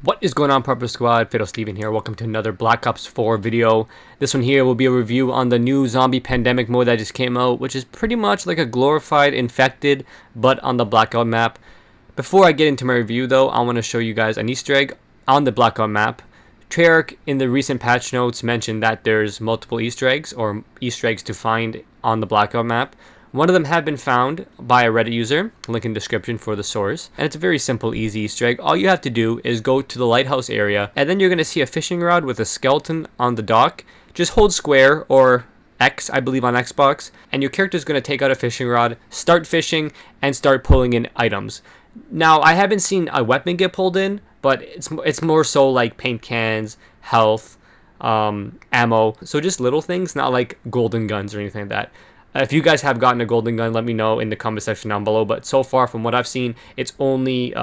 What is going on, Purple Squad? Fatal Steven here. Welcome to another Black Ops 4 video. This one here will be a review on the new zombie pandemic mode that just came out, which is pretty much like a glorified infected, but on the Blackout map. Before I get into my review though, I want to show you guys an Easter egg on the Blackout map. Treyarch in the recent patch notes mentioned that there's multiple Easter eggs or Easter eggs to find on the Blackout map. One of them have been found by a Reddit user, link in description for the source, and it's a very simple, easy Easter egg. All you have to do is go to the lighthouse area, and then you're going to see a fishing rod with a skeleton on the dock. Just hold square or X, I believe on Xbox, and your character is going to take out a fishing rod, start fishing, and start pulling in items. Now, I haven't seen a weapon get pulled in, but it's more so like paint cans, health, ammo, so just little things, not like golden guns or anything like that. If you guys have gotten a golden gun, let me know in the comment section down below. But so far, from what I've seen, it's only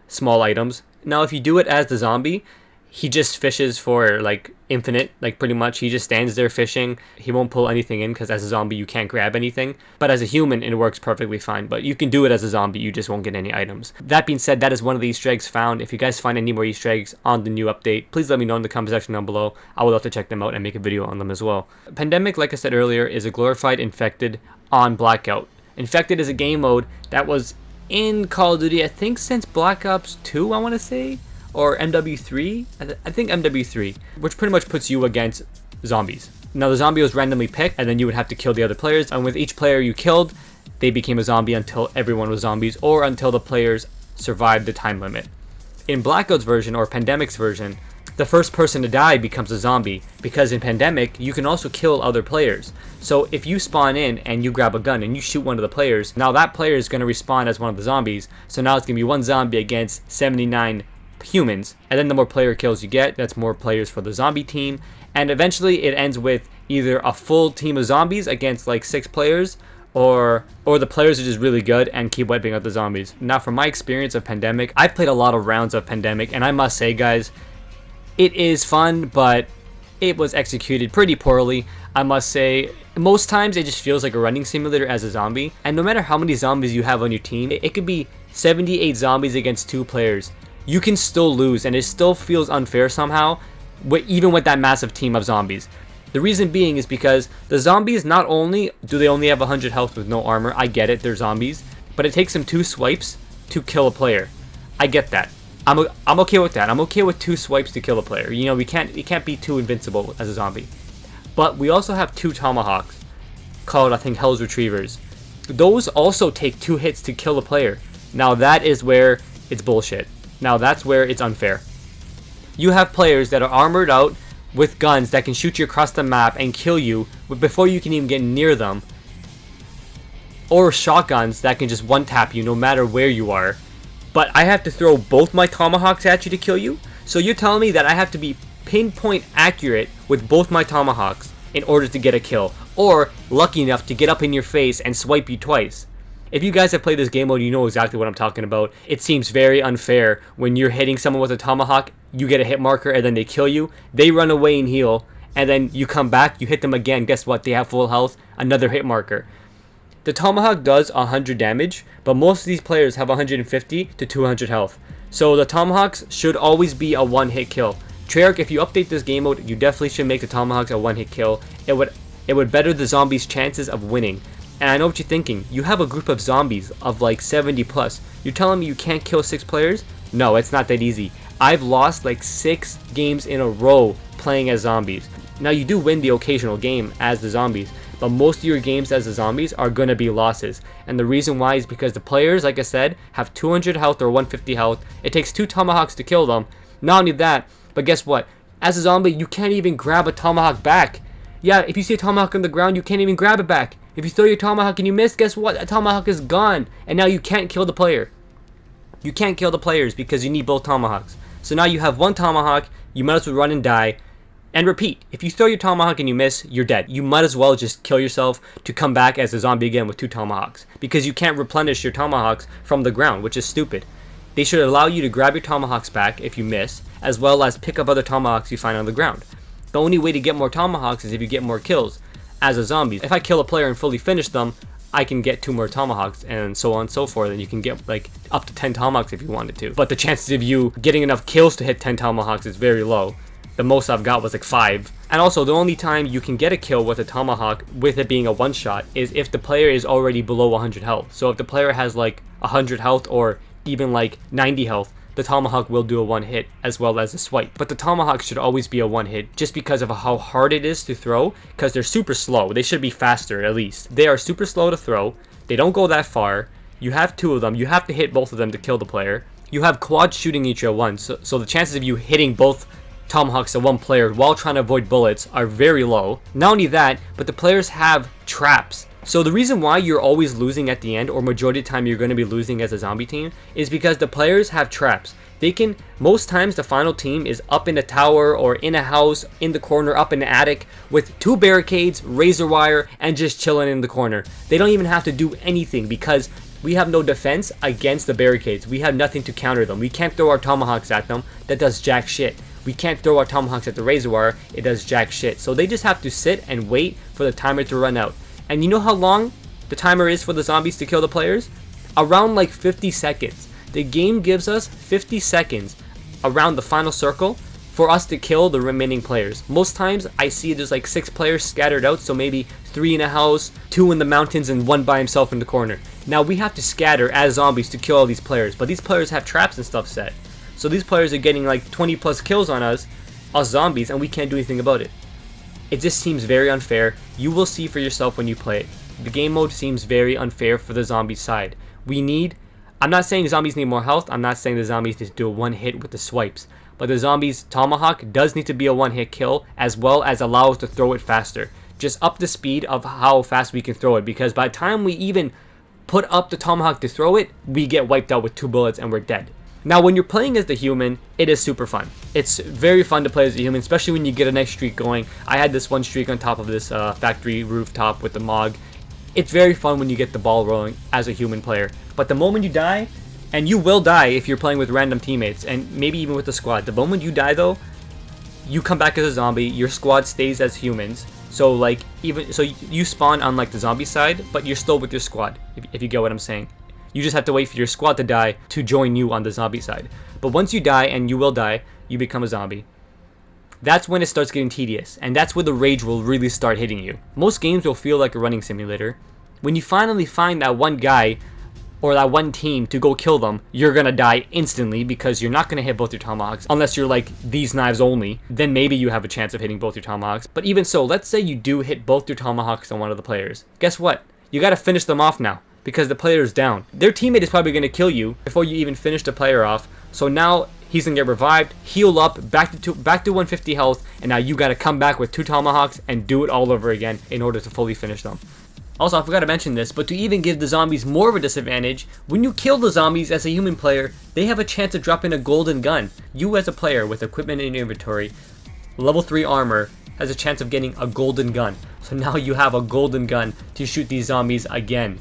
small items. Now, if you do it as the zombie, he just fishes for like infinite, like pretty much. He just stands there fishing. He won't pull anything in because as a zombie, you can't grab anything. But as a human, it works perfectly fine. But you can do it as a zombie. You just won't get any items. That being said, that is one of the Easter eggs found. If you guys find any more Easter eggs on the new update, please let me know in the comment section down below. I would love to check them out and make a video on them as well. Pandemic, like I said earlier, is a glorified infected on Blackout. Infected is a game mode that was in Call of Duty, I think since Black Ops 2, I want to say, or MW3, I think MW3, which pretty much puts you against zombies. Now the zombie was randomly picked, and then you would have to kill the other players, and with each player you killed, they became a zombie until everyone was zombies, or until the players survived the time limit. In Blackout's version, or Pandemic's version, the first person to die becomes a zombie, because in Pandemic, you can also kill other players. So if you spawn in and you grab a gun and you shoot one of the players, now that player is going to respawn as one of the zombies, so now it's going to be one zombie against 79 humans, and then the more player kills you get, that's more players for the zombie team, and eventually it ends with either a full team of zombies against like 6 players, or the players are just really good and keep wiping out the zombies. Now, from my experience of Pandemic, I've played a lot of rounds of Pandemic, and I must say, guys, it is fun, but it was executed pretty poorly. I must say, most times it just feels like a running simulator as a zombie, and no matter how many zombies you have on your team, it could be 78 zombies against 2 players. You can still lose, and it still feels unfair somehow, even with that massive team of zombies. The reason being is because the zombies, not only do they only have 100 health with no armor, I get it, they're zombies, but it takes them 2 swipes to kill a player. I get that. I'm okay with that. I'm okay with 2 swipes to kill a player. You know, we can't be too invincible as a zombie. But we also have 2 tomahawks, called I think Hell's Retrievers. Those also take 2 hits to kill a player. Now that is where it's bullshit. Now that's where it's unfair. You have players that are armored out with guns that can shoot you across the map and kill you before you can even get near them. Or shotguns that can just one-tap you no matter where you are. But I have to throw both my tomahawks at you to kill you? So you're telling me that I have to be pinpoint accurate with both my tomahawks in order to get a kill. Or lucky enough to get up in your face and swipe you twice. If you guys have played this game mode, you know exactly what I'm talking about. It seems very unfair when you're hitting someone with a tomahawk, you get a hit marker, and then they kill you. They run away and heal, and then you come back, you hit them again. Guess what? They have full health, another hit marker. The tomahawk does 100 damage, but most of these players have 150 to 200 health. So the tomahawks should always be a one-hit kill. Treyarch, if you update this game mode, you definitely should make the tomahawks a one-hit kill. It would better the zombies' chances of winning. And I know what you're thinking. You have a group of zombies of like 70 plus. You're telling me you can't kill 6 players? No, it's not that easy. I've lost like 6 games in a row playing as zombies. Now, you do win the occasional game as the zombies, but most of your games as the zombies are going to be losses. And the reason why is because the players, like I said, have 200 health or 150 health. It takes 2 tomahawks to kill them. Not only that, but guess what? As a zombie, you can't even grab a tomahawk back. Yeah, if you see a tomahawk on the ground, you can't even grab it back. If you throw your tomahawk and you miss, guess what? A tomahawk is gone. And now you can't kill the player. You can't kill the players because you need both tomahawks. So now you have 1 tomahawk, you might as well run and die. And repeat, if you throw your tomahawk and you miss, you're dead. You might as well just kill yourself to come back as a zombie again with 2 tomahawks. Because you can't replenish your tomahawks from the ground, which is stupid. They should allow you to grab your tomahawks back if you miss, as well as pick up other tomahawks you find on the ground. The only way to get more tomahawks is if you get more kills as a zombie. If I kill a player and fully finish them, I can get 2 more tomahawks, and so on and so forth, and you can get like up to 10 tomahawks if you wanted to. But the chances of you getting enough kills to hit 10 tomahawks is very low. The most I've got was like 5. And also, the only time you can get a kill with a tomahawk, with it being a one-shot, is if the player is already below 100 health. So if the player has like 100 health or even like 90 health, the tomahawk will do a one hit as well as a swipe. But the tomahawk should always be a one hit just because of how hard it is to throw, because they're super slow. They should be faster at least. They are super slow to throw. They don't go that far. You have 2 of them. You have to hit both of them to kill the player. You have quad shooting each at once, so the chances of you hitting both tomahawks at one player while trying to avoid bullets are very low. Not only that, but the players have traps. So the reason why you're always losing at the end, or majority of the time you're going to be losing as a zombie team, is because the players have traps. They can, most times the final team is up in a tower or in a house, in the corner, up in the attic, with 2 barricades, razor wire, and just chilling in the corner. They don't even have to do anything because we have no defense against the barricades. We have nothing to counter them. We can't throw our tomahawks at them. That does jack shit. We can't throw our tomahawks at the razor wire. It does jack shit. So they just have to sit and wait for the timer to run out. And you know how long the timer is for the zombies to kill the players? Around like 50 seconds. The game gives us 50 seconds around the final circle for us to kill the remaining players. Most times I see there's like 6 players scattered out, so maybe 3 in a house, 2 in the mountains, and 1 by himself in the corner. Now we have to scatter as zombies to kill all these players, but these players have traps and stuff set. So these players are getting like 20 plus kills on us zombies, and we can't do anything about it. It just seems very unfair. You will see for yourself when you play it. The game mode seems very unfair for the zombie side. I'm not saying zombies need more health. I'm not saying the zombies need to do a one hit with the swipes. But the zombies tomahawk does need to be a one hit kill, as well as allow us to throw it faster. Just up the speed of how fast we can throw it, because by the time we even put up the tomahawk to throw it, we get wiped out with 2 bullets and we're dead. Now, when you're playing as the human, it is super fun. It's very fun to play as a human, especially when you get a nice streak going. I had this one streak on top of this factory rooftop with the MOG. It's very fun when you get the ball rolling as a human player. But the moment you die, and you will die if you're playing with random teammates, and maybe even with the squad, the moment you die though, you come back as a zombie, your squad stays as humans. So like, you spawn on like the zombie side, but you're still with your squad, if you get what I'm saying. You just have to wait for your squad to die to join you on the zombie side. But once you die, and you will die, you become a zombie. That's when it starts getting tedious, and that's where the rage will really start hitting you. Most games will feel like a running simulator. When you finally find that one guy or that one team to go kill them, you're gonna die instantly because you're not gonna hit both your tomahawks unless you're like these knives only. Then maybe you have a chance of hitting both your tomahawks. But even so, let's say you do hit both your tomahawks on one of the players. Guess what? You gotta finish them off now, because the player is down. Their teammate is probably going to kill you before you even finish the player off. So now he's going to get revived, heal up, back to 150 health, and now you got to come back with 2 tomahawks and do it all over again in order to fully finish them. Also, I forgot to mention this, but to even give the zombies more of a disadvantage, when you kill the zombies as a human player, they have a chance of dropping a golden gun. You as a player with equipment in your inventory, level 3 armor, has a chance of getting a golden gun. So now you have a golden gun to shoot these zombies again.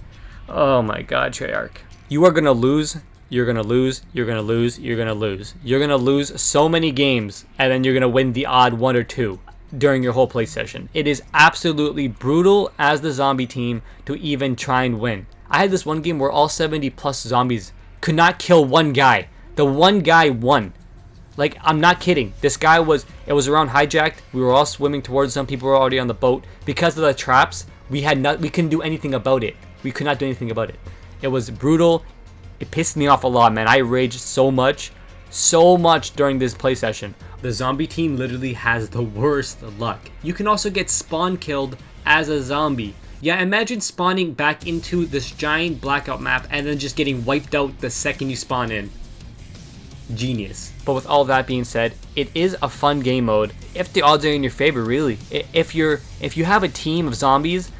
Oh my god, Treyarch. You are gonna lose, you're gonna lose, you're gonna lose, you're gonna lose. You're gonna lose so many games, and then you're gonna win the odd 1 or 2 during your whole play session. It is absolutely brutal as the zombie team to even try and win. I had this one game where all 70 plus zombies could not kill one guy. The one guy won. Like, I'm not kidding. This guy it was around hijacked. We were all swimming towards them. People were already on the boat. Because of the traps, we couldn't do anything about it. We could not do anything about it. It was brutal. It pissed me off a lot, man. I raged so much during this play session. The zombie team literally has the worst luck. You can also get spawn killed as a zombie. Yeah, imagine spawning back into this giant blackout map and then just getting wiped out the second you spawn in. Genius. But with all that being said, it is a fun game mode if the odds are in your favor, really. If you have a team of zombies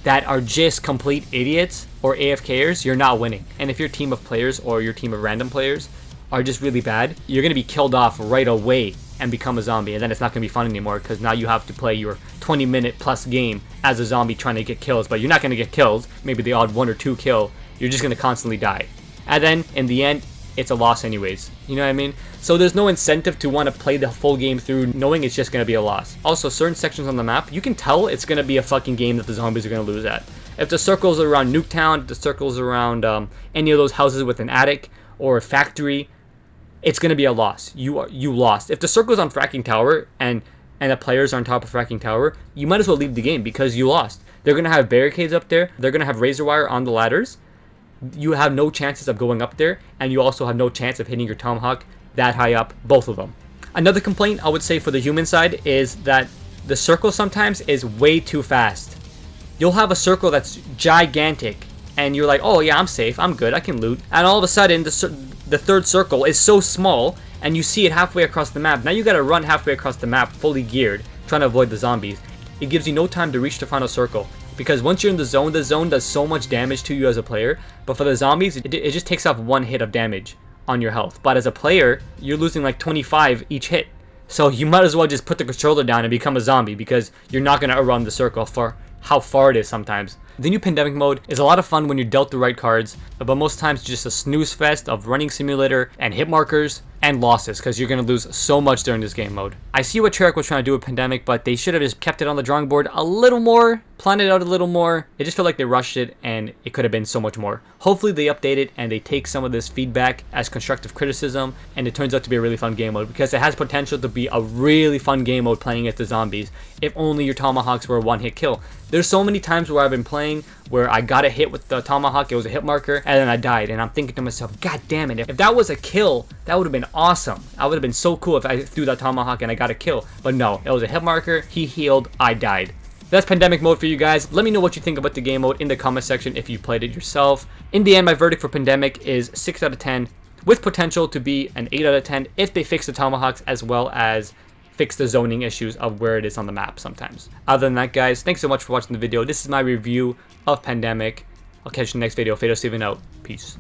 that are just complete idiots or AFKers, you're not winning. And if your team of players or your team of random players are just really bad, you're going to be killed off right away and become a zombie, and then it's not going to be fun anymore because now you have to play your 20-minute plus game as a zombie trying to get kills, but you're not going to get kills, maybe the odd 1 or 2 kill, you're just going to constantly die. And then, in the end, it's a loss anyways, you know what I mean? So there's no incentive to want to play the full game through knowing it's just going to be a loss. Also, certain sections on the map, you can tell it's going to be a fucking game that the zombies are going to lose at. If the circles are around Nuketown, if the circles around any of those houses with an attic or a factory, it's going to be a loss. You lost. If the circle's on Fracking Tower and the players are on top of Fracking Tower, you might as well leave the game because you lost. They're going to have barricades up there. They're going to have razor wire on the ladders. You have no chances of going up there, and you also have no chance of hitting your Tomahawk that high up, both of them. Another complaint I would say for the human side is that the circle sometimes is way too fast. You'll have a circle that's gigantic, and you're like, oh yeah, I'm safe, I'm good, I can loot. And all of a sudden, the third circle is so small, and you see it halfway across the map. Now you gotta run halfway across the map, fully geared, trying to avoid the zombies. It gives you no time to reach the final circle. Because once you're in the zone does so much damage to you as a player. But for the zombies, it just takes off 1 hit of damage on your health. But as a player, you're losing like 25 each hit. So you might as well just put the controller down and become a zombie, because you're not going to outrun the circle for how far it is sometimes. The new pandemic mode is a lot of fun when you're dealt the right cards, but most times it's just a snooze fest of running simulator and hit markers and losses, because you're going to lose so much during this game mode. I see what Treyarch was trying to do with Pandemic, but they should have just kept it on the drawing board a little more, planned it out a little more. It just felt like they rushed it, and it could have been so much more. Hopefully they update it and they take some of this feedback as constructive criticism, and it turns out to be a really fun game mode, because it has potential to be a really fun game mode playing as the zombies, if only your Tomahawks were a one-hit kill. There's so many times where I've been playing where I got a hit with the Tomahawk, it was a hit marker, and then I died, and I'm thinking to myself, god damn it, if that was a kill, that would have been awesome. I would have been so cool if I threw that Tomahawk and I got a kill. But no, it was a hit marker, he healed, I died. That's Pandemic mode for you guys. Let me know what you think about the game mode in the comment section if you played it yourself. In the end, my verdict for Pandemic is 6 out of 10, with potential to be an 8 out of 10 if they fix the Tomahawks as well as fix the zoning issues of where it is on the map sometimes. Other than that, guys, thanks so much for watching the video. This is my review of Pandemic. I'll catch you in the next video. Fatal Steven out. Peace.